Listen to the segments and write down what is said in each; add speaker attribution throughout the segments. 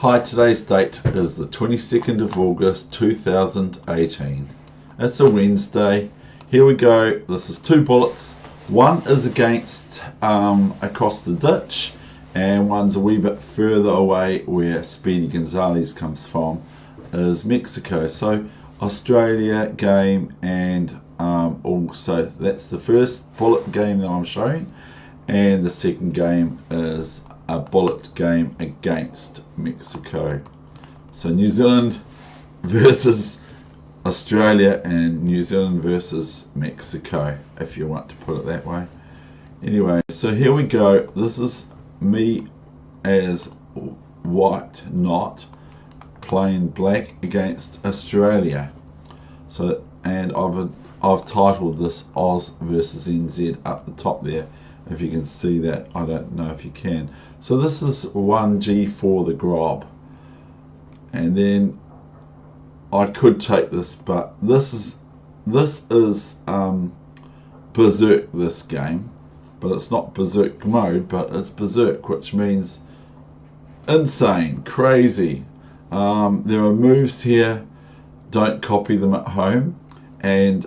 Speaker 1: Hi, today's date is the 22nd of August 2018. It's a Wednesday. Here we go. This is two bullets. One is against across the ditch, and one's a wee bit further away where Speedy Gonzalez comes from, is Mexico. So Australia game, and also that's the first bullet game that I'm showing, and the second game is a bullet game against Mexico. So New Zealand versus Australia and New Zealand versus Mexico, if you want to put it that way. Anyway, so here we go. This is me as white, not playing black against Australia. So, and I've titled this Oz versus NZ up the top there. If you can see that, I don't know if you can. So this is 1G for the grob, and then I could take this, but this is berserk, this game, but it's not berserk mode, but it's berserk, which means insane, crazy. There are moves here, don't copy them at home, and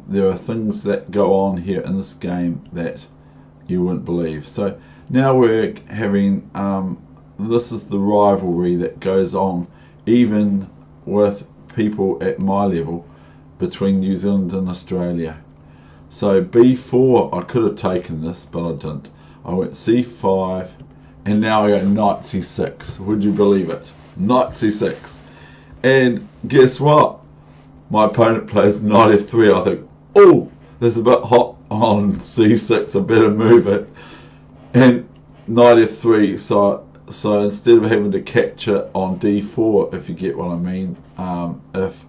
Speaker 1: there are things that go on here in this game that you wouldn't believe. So now we're having this is the rivalry that goes on even with people at my level between New Zealand and Australia. So B4, I could have taken this, but I didn't. I went C5, and now I go knight C6. Would you believe it? Knight C6. And guess what? My opponent plays knight F3. I think, oh, there's a bit hot on C6, I better move it. And knight F3, so instead of having to capture on D4, if you get what I mean, if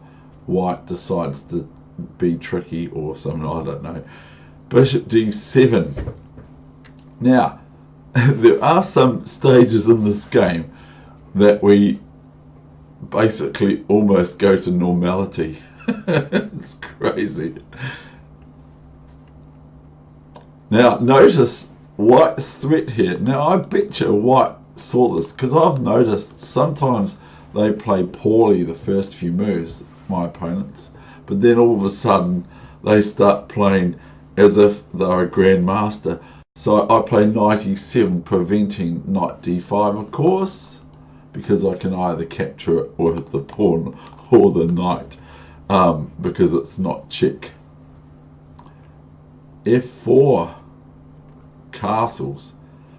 Speaker 1: white decides to be tricky or something, I don't know. Bishop D7. Now, there are some stages in this game that we basically almost go to normality. It's crazy. Now, notice white's threat here. Now, I bet you white saw this, because I've noticed sometimes they play poorly the first few moves, my opponents, but then all of a sudden they start playing as if they're a grandmaster. So I play knight e7, preventing knight d5, of course, because I can either capture it with the pawn or the knight, because it's not check. F4, castles.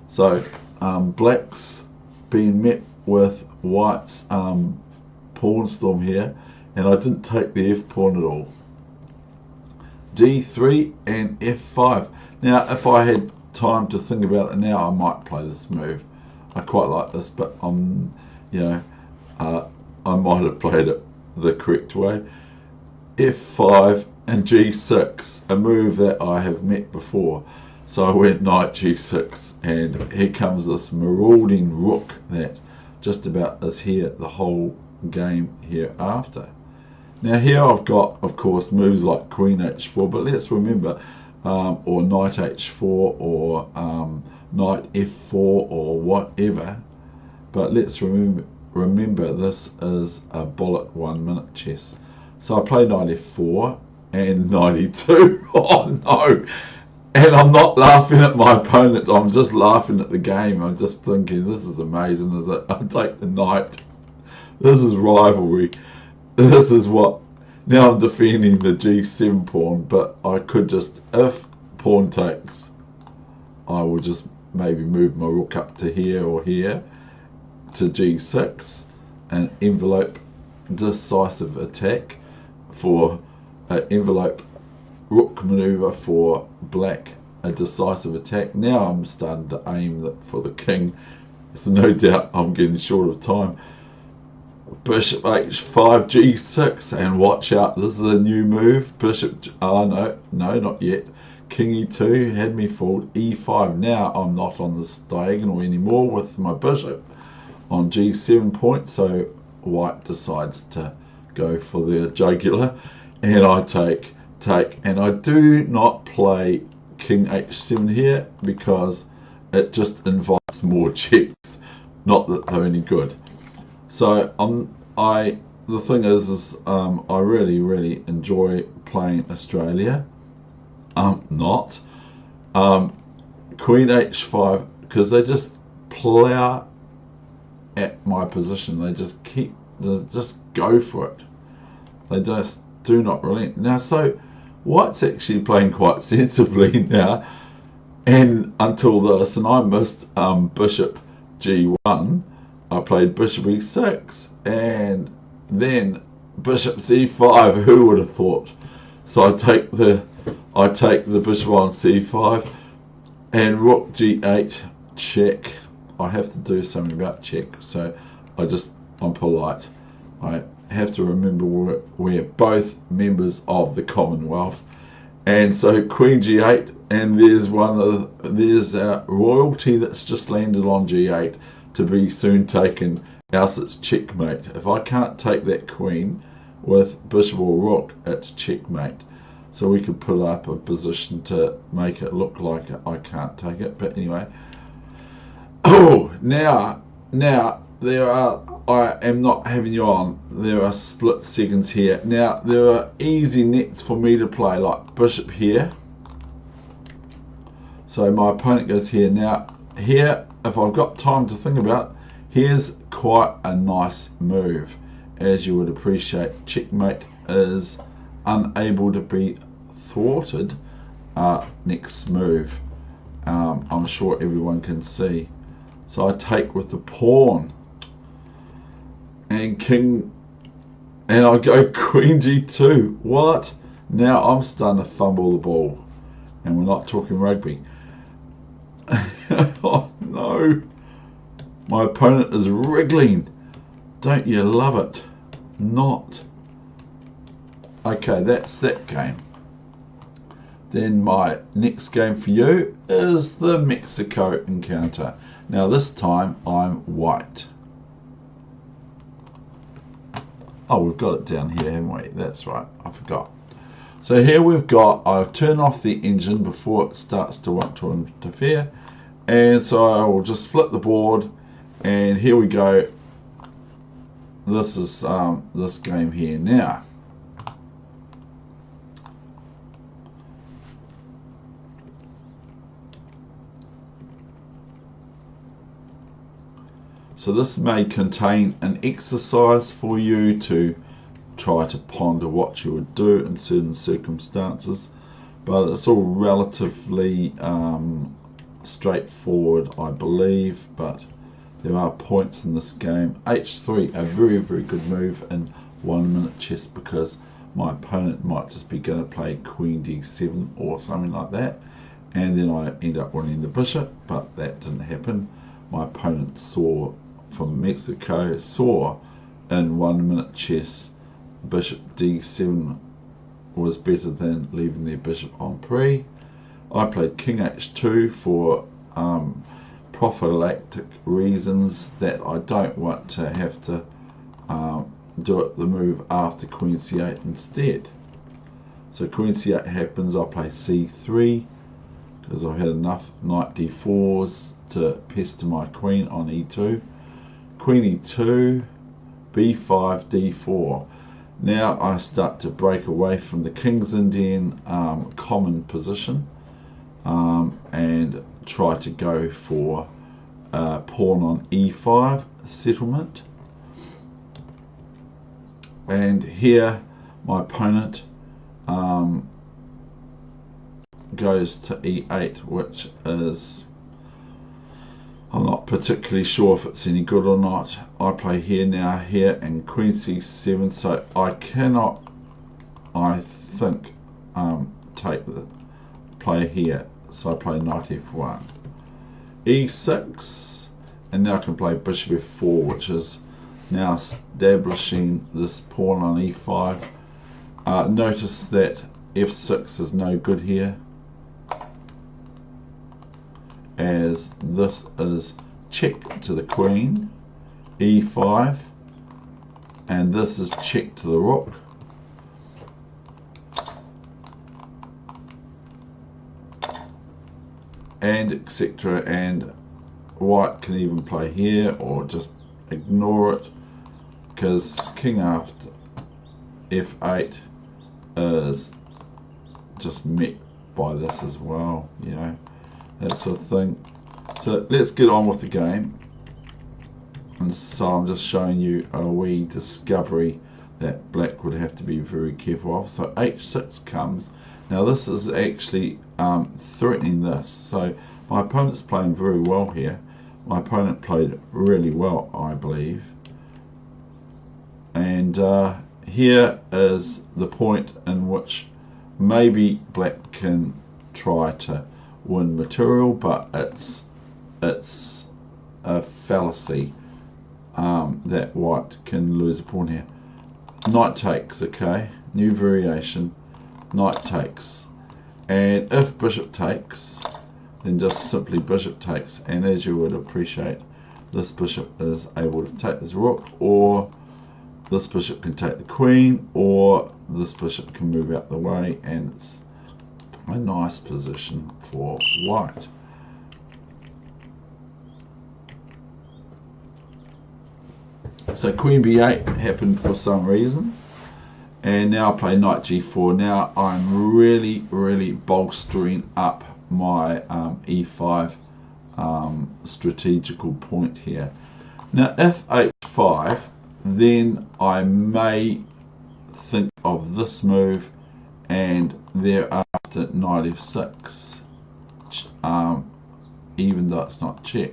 Speaker 1: So black's been met with white's pawn storm here, and I didn't take the f pawn at all. D3 and F5. Now, if I had time to think about it now, I might play this move. I quite like this, but I might have played it the correct way. F5 and G6, a move that I have met before. So I went knight G6, and here comes this marauding rook that just about is here the whole game hereafter. Now here I've got, of course, moves like queen H4, but let's remember, or knight H4, or knight F4, or whatever. But let's remember this is a bullet 1 minute chess. So I play knight F4 and knight E2. Oh no! And I'm not laughing at my opponent, I'm just laughing at the game. I'm just thinking, this is amazing, is it? I take the knight. This is rivalry. This is what, now I'm defending the G7 pawn, but I could just, if pawn takes, I will just maybe move my rook up to here or here to G6 and envelope decisive attack for envelope rook maneuver for black, a decisive attack. Now I'm starting to aim for the king, so no doubt I'm getting short of time. Bishop H5 G6, and watch out, this is a new move. Bishop, no, not yet. King E2 had me fooled. E5. Now I'm not on this diagonal anymore with my bishop on G7 point, so white decides to go for the jugular, and I take, and I do not play King H7 here because it just invites more checks, not that they're any good. So the thing is I really enjoy playing Australia. Not Queen H5, because they just plough at my position. They just go for it. They just do not relent. Now, so White's actually playing quite sensibly now, and until this, and I missed Bishop G1. I played Bishop E6, and then Bishop C5. Who would have thought? So I take the Bishop on C5, and Rook G8 check. I have to do something about check, so I'm polite. I have to remember we're both members of the Commonwealth, and so Queen G8, and there's a royalty that's just landed on G8 to be soon taken, else it's checkmate. If I can't take that queen with bishop or rook, it's checkmate. So we could put up a position to make it look like I can't take it. But anyway, now I am not having you on. There are split seconds here. Now there are easy nets for me to play, like bishop here. So my opponent goes here. Now here, if I've got time to think about it, here's quite a nice move. As you would appreciate, checkmate is unable to be thwarted. Next move, I'm sure everyone can see. So I take with the pawn and king, and I go queen G2. What? Now I'm starting to fumble the ball, and we're not talking rugby. Oh no, my opponent is wriggling. Don't you love it? Not. Okay, that's that game. Then my next game for you is the Mexico encounter. Now this time I'm white. Oh, we've got it down here, haven't we? That's right, I forgot. So here we've got, I'll turn off the engine before it starts to want to interfere. And so I will just flip the board, and here we go. This is this game here now. So this may contain an exercise for you to try to ponder what you would do in certain circumstances, but it's all relatively straightforward, I believe, but there are points in this game. H3, a very good move in 1 minute chess, because my opponent might just be going to play Queen D7 or something like that, and then I end up winning the bishop, but that didn't happen. My opponent saw from Mexico, saw in 1 minute chess Bishop D7 was better than leaving their bishop on pre. I played King H2 for prophylactic reasons, that I don't want to have to do it the move after Queen C8 instead. So Queen C8 happens, I play C3 because I've had enough Knight D4s to pester my Queen on E2. Queen E2, B5, D4. Now I start to break away from the King's Indian common position and try to go for pawn on E5 settlement. And here my opponent goes to E8, which is, I'm not particularly sure if it's any good or not. I play here now, here, and Queen C7, so I cannot, I think, take the play here. So I play Knight F1. E6, and now I can play Bishop F4, which is now establishing this pawn on E5. Notice that F6 is no good here, as this is check to the Queen, E5, and this is check to the Rook. And etc. And White can even play here or just ignore it. because king after f8 is just met by this as well, you know, that sort of thing. So let's get on with the game. And so I'm just showing you a wee discovery that black would have to be very careful of. So h6 comes. Now this is actually threatening this. So my opponent's playing very well here. My opponent played really well, I believe. And here is the point in which maybe black can try to win material, but it's a fallacy that white can lose a pawn here. Knight takes, okay, new variation, knight takes, and if bishop takes, then just simply bishop takes, and as you would appreciate, this bishop is able to take this rook, or this bishop can take the queen, or this bishop can move out the way, and it's a nice position for white. So queen b8 happened for some reason, and now I play knight g4. Now I'm really bolstering up my e5 strategical point here. Now if h5, then I may think of this move, and thereafter knight f6, even though it's not check.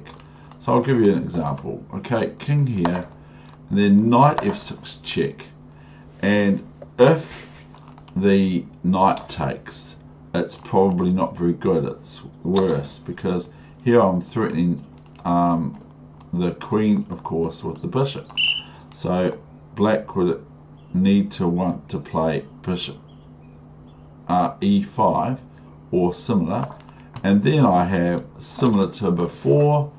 Speaker 1: So I'll give you an example. Okay, king here, and then knight f6 check, and if the knight takes, it's probably not very good, it's worse, because here I'm threatening the queen, of course, with the bishop. So black would need to want to play bishop e5 or similar, and then I have, similar to before,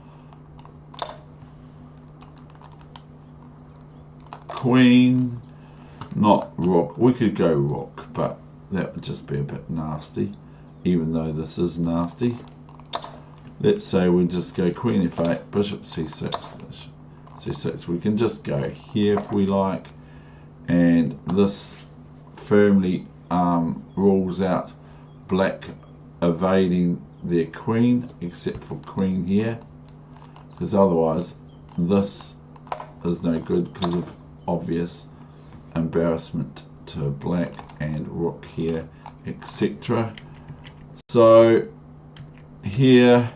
Speaker 1: queen, not rook. We could go rook, but that would just be a bit nasty, even though this is nasty. Let's say we just go queen f8, bishop c6, bishop c6. We can just go here if we like, and this firmly rules out black evading their queen, except for queen here, because otherwise this is no good because of obvious embarrassment to black, and rook here, etc. So here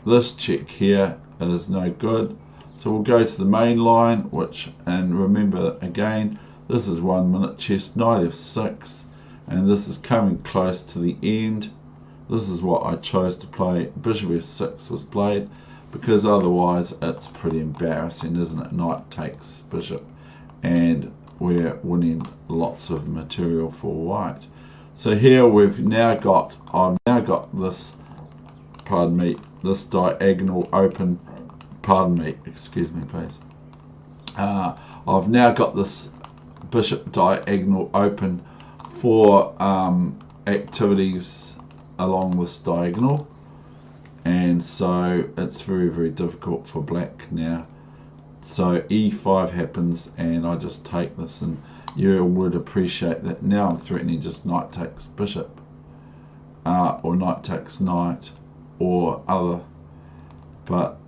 Speaker 1: this check here is no good, so we'll go to the main line, which, and remember again, this is 1 minute chess, knight f6, and this is coming close to the end. This is what I chose to play. Bishop f6 was played, because otherwise it's pretty embarrassing, isn't it? Knight takes bishop, and we're winning lots of material for white. So here I've now got this, pardon me, this diagonal open, pardon me, excuse me please. I've now got this bishop diagonal open for activities along this diagonal, and so it's very difficult for black now. So e5 happens, and I just take this, and you would appreciate that now I'm threatening just knight takes bishop, or knight takes knight, or other, but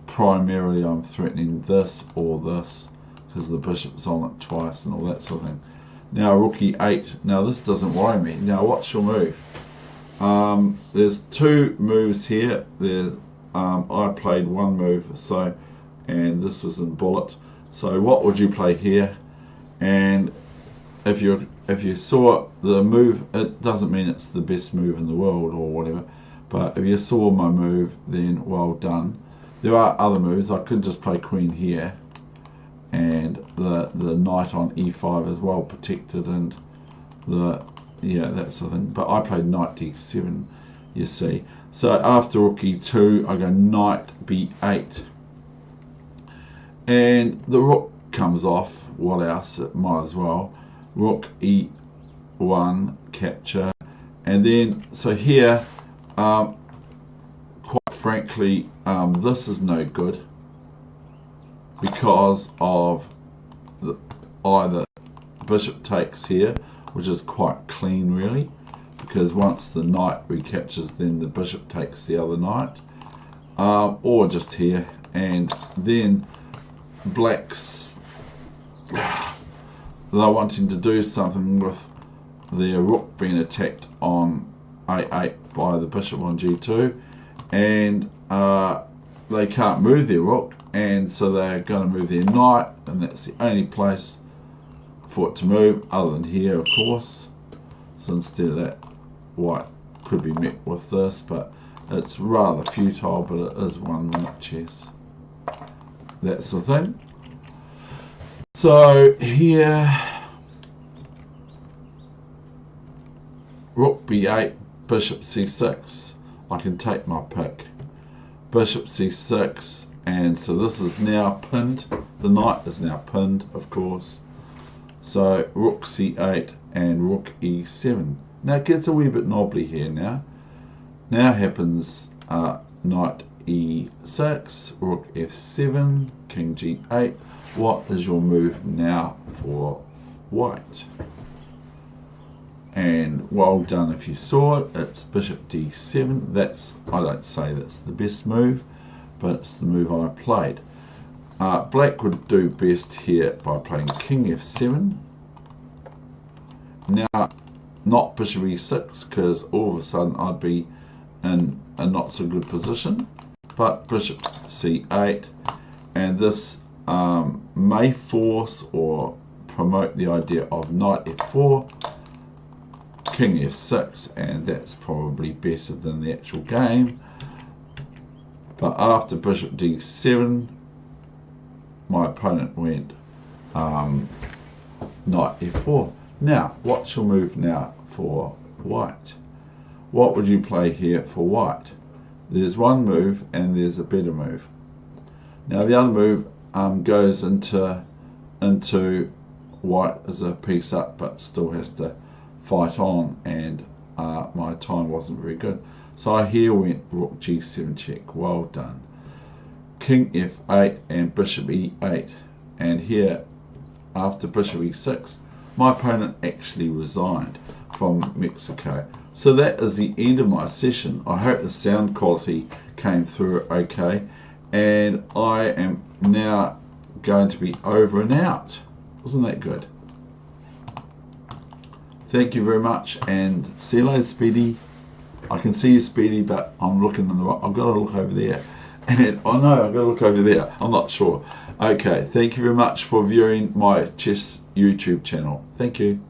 Speaker 1: primarily I'm threatening this or this, because the bishop's on it twice and all that sort of thing. Now rook e8. Now this doesn't worry me. Now what's your move? There's two moves here. I played one move, so, and this was in bullet. So what would you play here? And if you saw the move, it doesn't mean it's the best move in the world or whatever, but if you saw my move, then well done. There are other moves. I could just play queen here, and the knight on e5 is well protected, and that sort of thing. But I played knight d7, you see. So after rook e2, I go knight b8, and the rook comes off. What else? It might as well. Rook e1 capture, and then so here quite frankly, this is no good because of either bishop takes here, which is quite clean really, because once the knight recaptures, then the bishop takes the other knight, or just here, and then black's they're wanting to do something with their rook being attacked on a8 by the bishop on g2, and they can't move their rook, and so they're going to move their knight, and that's the only place for it to move other than here, of course. So instead of that, white could be met with this, but it's rather futile, but it is 1 minute chess. That's the thing. So here, rook b8, bishop c6. I can take my pick. Bishop c6, and so this is now pinned. The knight is now pinned, of course. So rook c8 and rook e7. Now it gets a wee bit knobbly here now. Now happens knight e6, rook f7, king g8. What is your move now for white? And well done if you saw it. It's bishop d7. That's, I don't say that's the best move, but it's the move I played. Black would do best here by playing king f7. Now, not bishop e6, because all of a sudden I'd be in a not so good position, but bishop c8, and this may force or promote the idea of knight f4, king f6, and that's probably better than the actual game. But after bishop d7, my opponent went knight f4. Now, what's your move now for white? What would you play here for white? There's one move and there's a better move. Now the other move goes into white as a piece up, but still has to fight on, and my time wasn't very good. So I here went rook g7 check. Well done. King f8 and bishop e8, and here after bishop e6, my opponent actually resigned from Mexico. So that is the end of my session. I hope the sound quality came through okay, and I am now going to be over and out. Wasn't that good? Thank you very much, and see you later, Speedy. I can see you, Speedy, but I'm looking in the right. I've got to look over there. And I know I've got to look over there. I'm not sure. Okay, thank you very much for viewing my chess YouTube channel. Thank you.